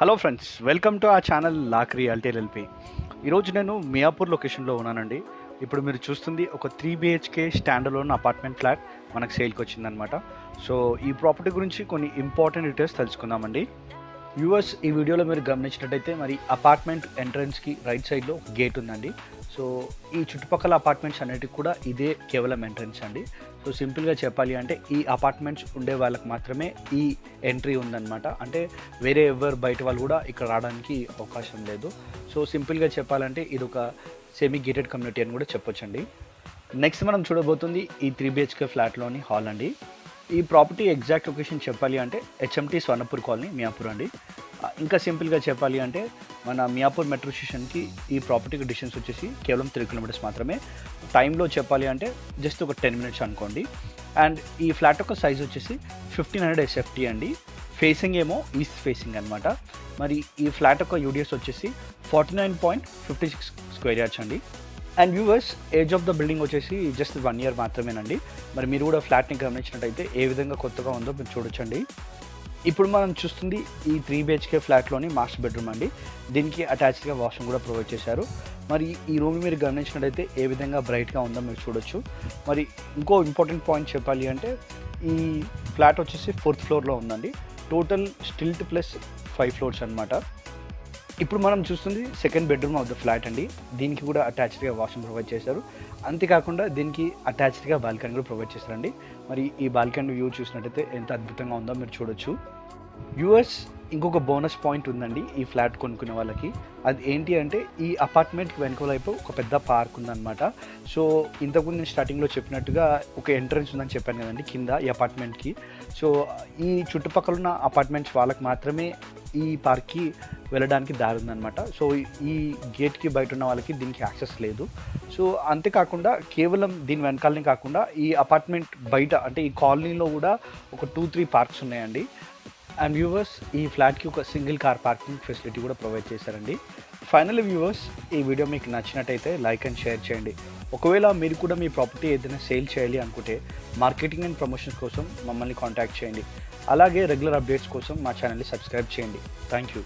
Hello friends, welcome to ఆ channel lock reality LLP. ఈరోజు నేను మియాపూర్ లొకేషన్లో ఉన్నానండి. ఇప్పుడు మీరు చూస్తుంది ఒక 3 BHK stand alone apartment flat మనకు సేల్కి వచ్చిందనమాట. సో ఈ ప్రాపర్టీ గురించి కొన్ని ఇంపార్టెంట్ డీటెయిల్స్ తెలుసుకుందామండి. వ్యూవర్స్, ఈ వీడియోలో మీరు గమనించినట్టయితే మరి అపార్ట్మెంట్ ఎంట్రన్స్కి రైట్ సైడ్లో ఒక గేట్ ఉందండి. సో ఈ చుట్టుపక్కల అపార్ట్మెంట్స్ అన్నిటికి కూడా ఇదే కేవలం ఎంట్రన్స్ అండి. సో సింపుల్గా చెప్పాలి అంటే ఈ అపార్ట్మెంట్స్ ఉండే వాళ్ళకి మాత్రమే ఈ ఎంట్రీ ఉందన్నమాట. అంటే వేరే ఎవరు బయట వాళ్ళు కూడా ఇక్కడ రావడానికి అవకాశం లేదు. సో సింపుల్గా చెప్పాలంటే ఇది ఒక సెమీ గేటెడ్ కమ్యూనిటీ అని కూడా చెప్పొచ్చండి. నెక్స్ట్ మనం చూడబోతుంది ఈ 3 BHK ఫ్లాట్లోని హాల్ అండి. ఈ ప్రాపర్టీ ఎగ్జాక్ట్ లొకేషన్ చెప్పాలి అంటే HMT స్వర్ణపూర్ కాలనీ, మియాపూర్ అండి. ఇంకా సింపుల్గా చెప్పాలి అంటే మన మియాపూర్ మెట్రో స్టేషన్కి ఈ ప్రాపర్టీకి డిస్టెన్స్ వచ్చేసి కేవలం 3 కిలోమీటర్స్ మాత్రమే. టైంలో చెప్పాలి అంటే జస్ట్ ఒక 10 మినిట్స్ అనుకోండి. అండ్ ఈ ఫ్లాట్ యొక్క సైజ్ వచ్చేసి 1500 SFT అండి. ఫేసింగ్ ఏమో ఈస్ట్ ఫేసింగ్ అనమాట. మరి ఈ ఫ్లాట్ యొక్క యూడిఎస్ వచ్చేసి 49.56 స్క్వేర్ యార్డ్స్ అండి. And viewers, age of the building వచ్చేసి జస్ట్ 1 ఇయర్ మాత్రమేనండి. మరి మీరు కూడా ఫ్లాట్ని గమనించినట్టయితే ఏ విధంగా కొత్తగా ఉందో మీరు చూడొచ్చండి. ఇప్పుడు మనం చూస్తుంది ఈ 3 BHK ఫ్లాట్లోని మాస్టర్ బెడ్రూమ్ అండి. దీనికి అటాచ్డ్గా వాష్రూమ్ కూడా ప్రొవైడ్ చేశారు. మరి ఈ రూమ్ మీరు గమనించినట్టయితే ఏ విధంగా బ్రైట్గా ఉందో మీరు చూడొచ్చు. మరి ఇంకో ఇంపార్టెంట్ పాయింట్ చెప్పాలి అంటే ఈ ఫ్లాట్ వచ్చేసి 4th ఫ్లోర్లో ఉందండి. టోటల్ స్టిల్ట్ ప్లస్ 5 ఫ్లోర్స్ అనమాట. ఇప్పుడు మనం చూస్తుంది second bedroom of the flat అండి. దీనికి కూడా అటాచ్డ్గా వాష్రూమ్ ప్రొవైడ్ చేశారు. అంతేకాకుండా దీనికి అటాచ్డ్గా బాల్కనీ కూడా ప్రొవైడ్ చేశారండి. మరి ఈ బాల్కనీ వ్యూ చూసినట్టయితే ఎంత అద్భుతంగా ఉందో మీరు చూడొచ్చు. వ్యూవర్స్, ఇంకొక బోనస్ పాయింట్ ఉందండి ఈ ఫ్లాట్ కొనుక్కునే వాళ్ళకి. అది ఏంటి అంటే ఈ అపార్ట్మెంట్కి వెనుక వైపు ఒక పెద్ద పార్క్ ఉందన్నమాట. సో ఇంతకుముందు నేను స్టార్టింగ్లో చెప్పినట్టుగా ఒక ఎంట్రన్స్ ఉందని చెప్పాను కదండి కింద ఈ అపార్ట్మెంట్కి. సో ఈ చుట్టుపక్కల ఉన్న అపార్ట్మెంట్స్ వాళ్ళకి మాత్రమే ఈ పార్క్కి వెళ్ళడానికి దారి ఉందన్నమాట. సో ఈ గేట్కి బయట ఉన్న వాళ్ళకి దీనికి యాక్సెస్ లేదు. సో అంతేకాకుండా కేవలం దీని వెనకాలనే కాకుండా ఈ అపార్ట్మెంట్ బయట అంటే ఈ కాలనీలో కూడా ఒక 2-3 పార్క్స్ ఉన్నాయండి. అండ్ వ్యూవర్స్, ఈ ఫ్లాట్కి ఒక సింగిల్ కార్ పార్కింగ్ ఫెసిలిటీ కూడా ప్రొవైడ్ చేశారండి. ఫైనల్ వ్యూవర్స్, ఈ వీడియో మీకు నచ్చినట్టయితే లైక్ అండ్ షేర్ చేయండి. ఒకవేళ మీరు కూడా మీ ప్రాపర్టీ ఏదైనా సేల్ చేయాలి అనుకుంటే మార్కెటింగ్ అండ్ ప్రమోషన్స్ కోసం మమ్మల్ని కాంటాక్ట్ చేయండి. అలాగే రెగ్యులర్ అప్డేట్స్ కోసం మా ఛానల్ని సబ్స్క్రైబ్ చేయండి. Thank you.